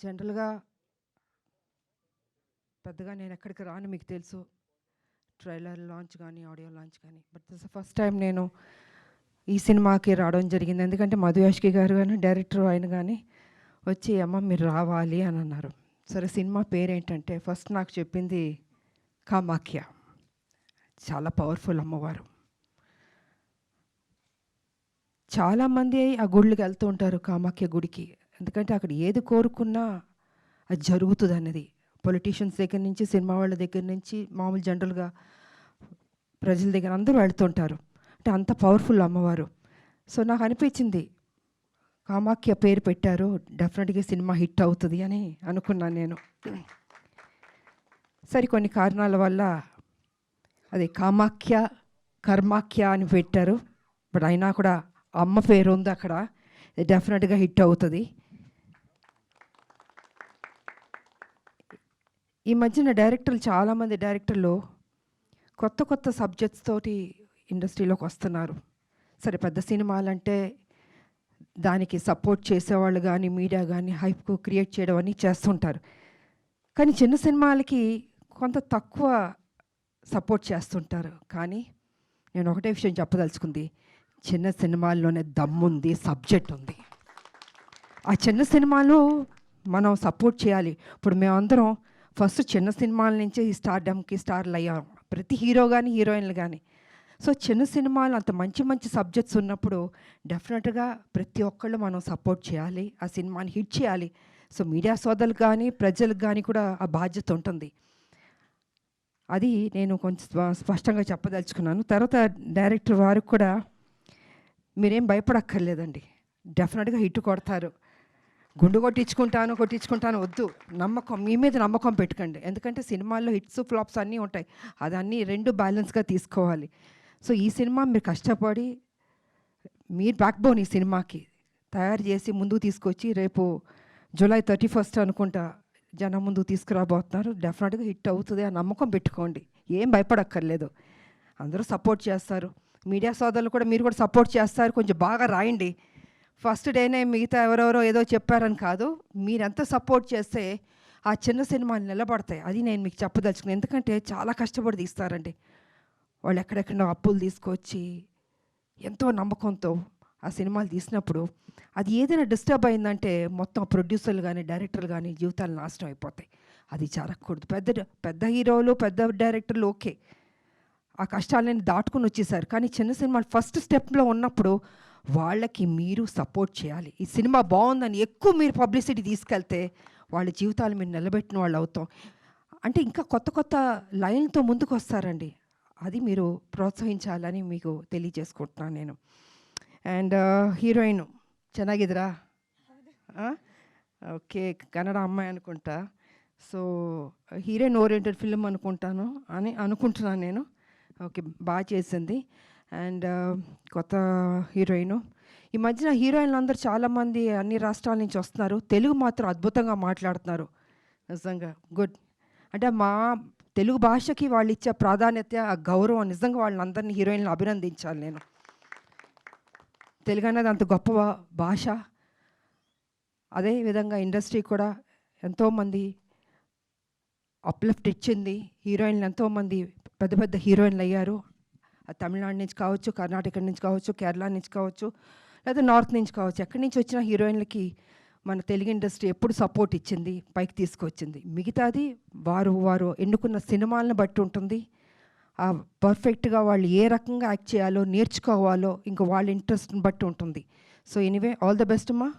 జనరల్‌గా పెద్దగా నేనెక్కడికి రాను మీకు తెలుసు. ట్రైలర్ లాంచ్ గానీ, ఆడియో లాంచ్ గానీ. But this the first time నేను ఈ సినిమాకి రావడం జరిగింది. ఎందుకంటే మధు యాష్కి గారు గాని, డైరెక్టర్ ఆయన గాని వచ్చి "అమ్మ మీరు రావాలి" అని అన్నారు. సరే సినిమా పేరేంటంటే ఫస్ట్ నాకు చెప్పింది కామాఖ్య. చాలా పవర్‌ఫుల్ అమ్మవారు. చాలామంది ఆ గుళ్ళకి వెళ్తూ ఉంటారు కామాఖ్య గుడికి. ఎందుకంటే అక్కడ ఏది కోరుకున్నా అది జరుగుతుందన్నది. పొలిటీషియన్స్ దగ్గర నుంచి, సినిమా వాళ్ళ దగ్గర నుంచి, మామూలు జనరల్‌గా ప్రజల దగ్గర అందరూ వెళ్తుంటారు. అంటే అంత పవర్ఫుల్ అమ్మవారు. సో నాకు అనిపించింది కామాఖ్య పేరు పెట్టారు, డెఫినెట్‌గా సినిమా హిట్ అవుతుంది అని అనుకున్నాను నేను. సరే కొన్ని కారణాల వల్ల అది కామాఖ్య, కర్మాఖ్య అని పెట్టారు. బట్ అయినా కూడా అమ్మ పేరు ఉంది అక్కడ, డెఫినెట్‌గా హిట్ అవుతుంది. ఈ మధ్యన డైరెక్టర్లు చాలామంది డైరెక్టర్లు కొత్త కొత్త సబ్జెక్ట్స్ తోటి ఇండస్ట్రీలోకి వస్తున్నారు. సరే పెద్ద సినిమాలంటే దానికి సపోర్ట్ చేసేవాళ్ళు కానీ, మీడియా కానీ హైప్ క్రియేట్ చేయడం అని చేస్తుంటారు. కానీ చిన్న సినిమాలకి కొంత తక్కువ సపోర్ట్ చేస్తుంటారు. కానీ నేను ఒకటే విషయం చెప్పదలుచుకుంది, చిన్న సినిమాల్లోనే దమ్ముంది, సబ్జెక్ట్ ఉంది. ఆ చిన్న సినిమాలు మనం సపోర్ట్ చేయాలి. ఇప్పుడు మేమందరం ఫస్ట్ చిన్న సినిమాల నుంచి ఈ స్టార్డమ్కి స్టార్లు అయ్యాం, ప్రతి హీరో కానీ హీరోయిన్లు కానీ. సో చిన్న సినిమాలు అంత మంచి మంచి సబ్జెక్ట్స్ ఉన్నప్పుడు డెఫినెట్గా ప్రతి ఒక్కళ్ళు మనం సపోర్ట్ చేయాలి, ఆ సినిమాని హిట్ చేయాలి. సో మీడియా సోదరులకు కానీ ప్రజలకు కానీ కూడా ఆ బాధ్యత ఉంటుంది. అది నేను కొంచెం స్పష్టంగా చెప్పదలుచుకున్నాను. తర్వాత డైరెక్టర్ వారికి కూడా మీరేం భయపడక్కర్లేదండి, డెఫినెట్గా హిట్ కొడతారు. గుండు కొట్టించుకుంటాను వద్దు. నమ్మకం, మీ మీద నమ్మకం పెట్టుకోండి. ఎందుకంటే సినిమాల్లో హిట్స్ ఫ్లాప్స్ అన్నీ ఉంటాయి, అదన్నీ రెండు బ్యాలెన్స్గా తీసుకోవాలి. సో ఈ సినిమా మీరు కష్టపడి మీరు బ్యాక్ బోన్ ఈ సినిమాకి తయారు చేసి ముందుకు తీసుకొచ్చి రేపు జూలై 31 అనుకుంటా జనం ముందుకు తీసుకురాబోతున్నారు. డెఫినెట్గా హిట్ అవుతుంది, ఆ నమ్మకం పెట్టుకోండి. ఏం భయపడక్కర్లేదు, అందరూ సపోర్ట్ చేస్తారు. మీడియా సోదరులు కూడా మీరు కూడా సపోర్ట్ చేస్తారు. కొంచెం బాగా రాయండి. ఫస్ట్ డేనే మిగతా ఎవరెవరో ఏదో చెప్పారని కాదు, మీరెంత సపోర్ట్ చేస్తే ఆ చిన్న సినిమాలు నిలబడతాయి. అది నేను మీకు చెప్పదలుచుకున్నాను. ఎందుకంటే చాలా కష్టపడి తీస్తారండి వాళ్ళు, ఎక్కడెక్కడో అప్పులు తీసుకొచ్చి ఎంతో నమ్మకంతో ఆ సినిమాలు తీసినప్పుడు అది ఏదైనా డిస్టర్బ్ అయిందంటే మొత్తం ప్రొడ్యూసర్లు కానీ డైరెక్టర్లు కానీ జీవితాలు నాశనం అయిపోతాయి. అది జరగకూడదు. పెద్ద హీరోలు పెద్ద డైరెక్టర్లు ఓకే, ఆ కష్టాలని దాటుకుని వచ్చేసారు. కానీ చిన్న సినిమాలు ఫస్ట్ స్టెప్లో ఉన్నప్పుడు వాళ్ళకి మీరు సపోర్ట్ చేయాలి. ఈ సినిమా బాగుందని ఎక్కువ మీరు పబ్లిసిటీ తీసుకెళ్తే వాళ్ళ జీవితాలు మీరు నిలబెట్టిన వాళ్ళు అవుతాం. అంటే ఇంకా కొత్త కొత్త లైన్తో ముందుకు వస్తారండి, అది మీరు ప్రోత్సహించాలని మీకు తెలియజేసుకుంటున్నాను నేను. అండ్ హీరోయిన్ ಚೆನ್ನಾಗಿದ್ದೀರಾ? ఓకే, కన్నడ అమ్మాయి అనుకుంటా. సో హీరోయిన్ ఓరియంటెడ్ ఫిల్మ్ అనుకుంటున్నాను నేను. ఓకే, బాగా చేసింది. అండ్ కొత్త హీరోయిను. ఈ మధ్యన హీరోయిన్లు అందరూ చాలామంది అన్ని రాష్ట్రాల నుంచి వస్తున్నారు, తెలుగు మాత్రం అద్భుతంగా మాట్లాడుతున్నారు. నిజంగా గుడ్. అంటే మా తెలుగు భాషకి వాళ్ళు ఇచ్చే ప్రాధాన్యత, ఆ గౌరవం, నిజంగా వాళ్ళందరినీ హీరోయిన్లు అభినందించాలి నేను. తెలుగు అనేది అంత గొప్ప భాష. అదేవిధంగా ఇండస్ట్రీ కూడా ఎంతోమంది అప్లిఫ్ట్ ఇచ్చింది. హీరోయిన్లు ఎంతోమంది పెద్ద పెద్ద హీరోయిన్లు అయ్యారు. తమిళనాడు నుంచి కావచ్చు, కర్ణాటక నుంచి కావచ్చు, కేరళ నుంచి కావచ్చు, లేదా నార్త్ నుంచి కావచ్చు, ఎక్కడి నుంచి వచ్చిన హీరోయిన్లకి మన తెలుగు ఇండస్ట్రీ ఎప్పుడు సపోర్ట్ ఇచ్చింది, పైకి తీసుకొచ్చింది. మిగతాది వారు ఎన్నుకున్న సినిమాలను బట్టి ఉంటుంది. పర్ఫెక్ట్గా వాళ్ళు ఏ రకంగా యాక్ట్ చేయాలో నేర్చుకోవాలో ఇంకా వాళ్ళ ఇంట్రెస్ట్ని బట్టి ఉంటుంది. So anyway, all the best అమ్మా,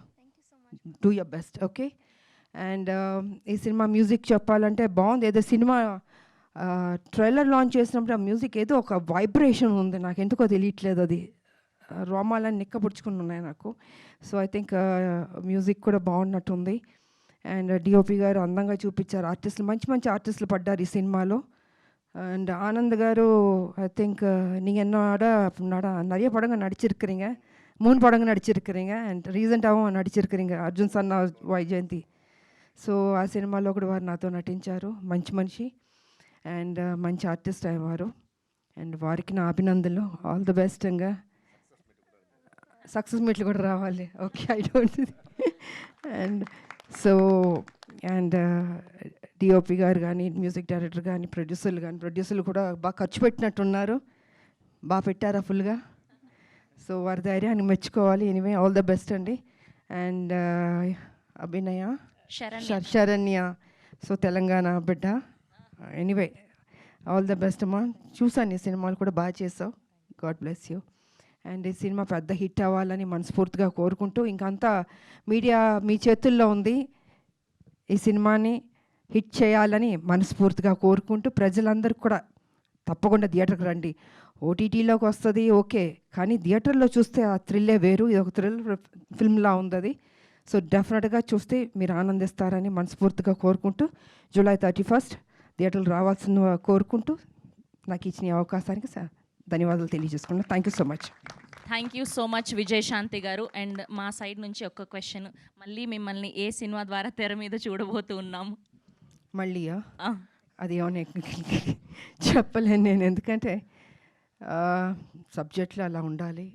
do your best. Okay. And ఈ సినిమా మ్యూజిక్ చెప్పాలంటే బాగుంది. ఏదో సినిమా ట్రైలర్ లాంచ్ చేసినప్పుడు ఆ మ్యూజిక్ ఏదో ఒక వైబ్రేషన్ ఉంది, నాకు ఎందుకో తెలియట్లేదు, అది రోమాలని నిక్కబుడుచుకుని ఉన్నాయి నాకు. సో ఐ థింక్ మ్యూజిక్ కూడా బాగున్నట్టుంది. అండ్ డిఓపి గారు అందంగా చూపించారు, ఆర్టిస్టులు మంచి మంచి ఆర్టిస్టులు పడ్డారు ఈ సినిమాలో. అండ్ ఆనంద్ గారు ஐ திங்க் நீங்கள் என்னோட நிறைய படங்கள் நடிச்சிருக்கிறீங்க, 3 படங்கள் நடிச்சிருக்கிறீங்க and రీసెంట్గాவும் నడిచిరుக்கிறீங்க, Arjun Sanna Vyjayanthi. So ఆ సినిమాలో కూడా వారు నాతో నటించారు, మంచి మనిషి అండ్ మంచి ఆర్టిస్ట్ అయ్యేవారు. అండ్ వారికి నా అభినందనలు, ఆల్ ది బెస్ట్. ఇంకా సక్సెస్ మీట్లు కూడా రావాలి. Okay, I don't. And so and DOP గారు కానీ మ్యూజిక్ డైరెక్టర్ కానీ ప్రొడ్యూసర్లు కూడా బాగా ఖర్చు పెట్టినట్టున్నారు. బాగా పెట్టారా ఫుల్గా? సో వారి ధైర్యాన్ని మెచ్చుకోవాలి. ఎనీవే ఆల్ ద బెస్ట్ అండి. అండ్ అభినయ శరణ్య, సో తెలంగాణ బిడ్డ. ఎనీవే ఆల్ ద బెస్ట్ అమ్మా. చూసాను ఈ సినిమాలు కూడా బాగా చేసావు. God bless you. అండ్ ఈ సినిమా పెద్ద హిట్ అవ్వాలని మనస్ఫూర్తిగా కోరుకుంటూ, ఇంకంతా మీడియా మీ చేతుల్లో ఉంది. ఈ సినిమాని హిట్ చేయాలని మనస్ఫూర్తిగా కోరుకుంటూ, ప్రజలందరికీ కూడా తప్పకుండా థియేటర్కి రండి. ఓటీటీలోకి వస్తుంది ఓకే, కానీ థియేటర్లో చూస్తే ఆ థ్రిల్లే వేరు. ఇది ఒక థ్రిల్ ఫిల్మ్లా ఉంది అది. సో డెఫినెట్గా చూస్తే మీరు ఆనందిస్తారని మనస్ఫూర్తిగా కోరుకుంటూ, జూలై 31 థియేటర్లు రావాల్సిన కోరుకుంటూ, నాకు ఇచ్చిన అవకాశానికి ధన్యవాదాలు తెలియజేసుకున్నాను. Thank you so much. Thank you so much Vijayashanti గారు. అండ్ మా సైడ్ నుంచి ఒక క్వశ్చన్, మళ్ళీ మిమ్మల్ని ఏ సినిమా ద్వారా తెర మీద చూడబోతూ ఉన్నాము? మళ్ళీయా? అది ఏమన్నా చెప్పలేను నేను, ఎందుకంటే సబ్జెక్ట్లో అలా ఉండాలి,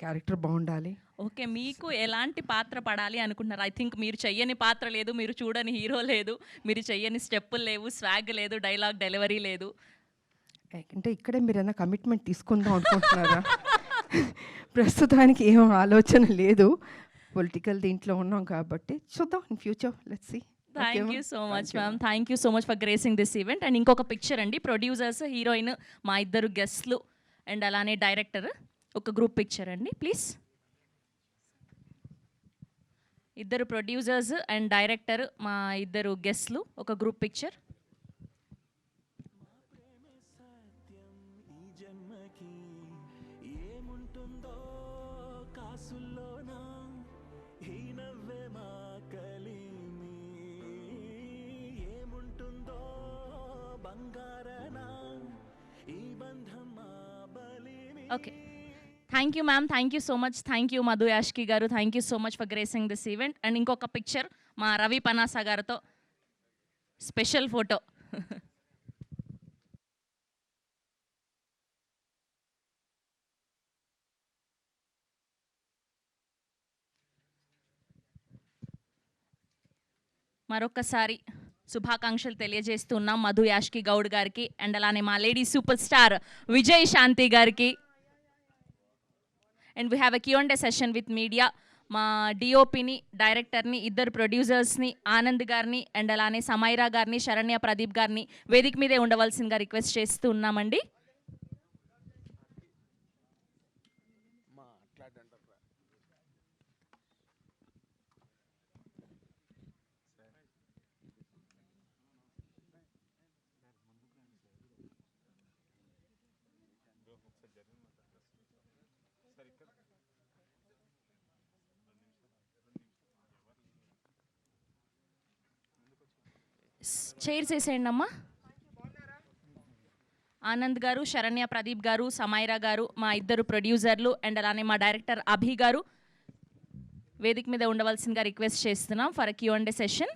క్యారెక్టర్ బాగుండాలి. ఓకే, మీకు ఎలాంటి పాత్ర పడాలి అనుకుంటున్నారు? ఐ థింక్ మీరు చెయ్యని పాత్ర లేదు, మీరు చూడని హీరో లేదు, మీరు చెయ్యని స్టెప్పులు లేవు, స్వాగ్ లేదు, డైలాగ్ డెలివరీ లేదు. అంటే ఇక్కడే మీరు ఏమైనా కమిట్మెంట్ తీసుకుందాం అనుకుంటున్నారా? ప్రస్తుతానికి ఏం ఆలోచన లేదు. పొలిటికల్ దీంట్లో ఉన్నాం కాబట్టి చూద్దాం in future. Let's see. Thank you so much ma'am. Thank you so much for gracing this event. And ఇంకొక పిక్చర్ అండి, ప్రొడ్యూసర్స్, హీరోయిన్, మా ఇద్దరు గెస్ట్లు, అండ్ అలానే డైరెక్టర్. ఒక గ్రూప్ పిక్చర్ అండి ప్లీజ్. ఇద్దరు ప్రొడ్యూసర్స్ అండ్ డైరెక్టర్, మా ఇద్దరు గెస్ట్లు, ఒక group picture. Okay, thank you ma'am. Thank you so much. Thank you Madhu Yashki గారు. Thank you so much for gracing this event. And ఇంకొక పిక్చర్ మా రవి పనాసా గారితో స్పెషల్ ఫోటో. మరొకసారి శుభాకాంక్షలు తెలియజేస్తున్నాం మధు యాష్కి గౌడ్ గారికి, అండ్ అలానే మా లేడీ సూపర్ స్టార్ విజయ్ శాంతి గారికి. And we have a Q&A session with media. మా డిఓపిని, డైరెక్టర్ని, ఇద్దరు ప్రొడ్యూసర్స్ని, ఆనంద్ గారిని, అండ్ అలానే సమైరా గారిని, శరణ్య ప్రదీప్ గారిని వేదిక మీదే ఉండవలసిందిగా రిక్వెస్ట్ చేస్తూ ఉన్నామండి. చైర్స్ వేసేయండి అమ్మా. ఆనంద్ గారు, శరణ్య ప్రదీప్ గారు, సమైరా గారు, మా ఇద్దరు ప్రొడ్యూసర్లు, అండ్ అలానే మా డైరెక్టర్ అభి గారు వేదిక మీద ఉండవలసిందిగా రిక్వెస్ట్ చేస్తున్నాం ఫర్ Q&A సెషన్.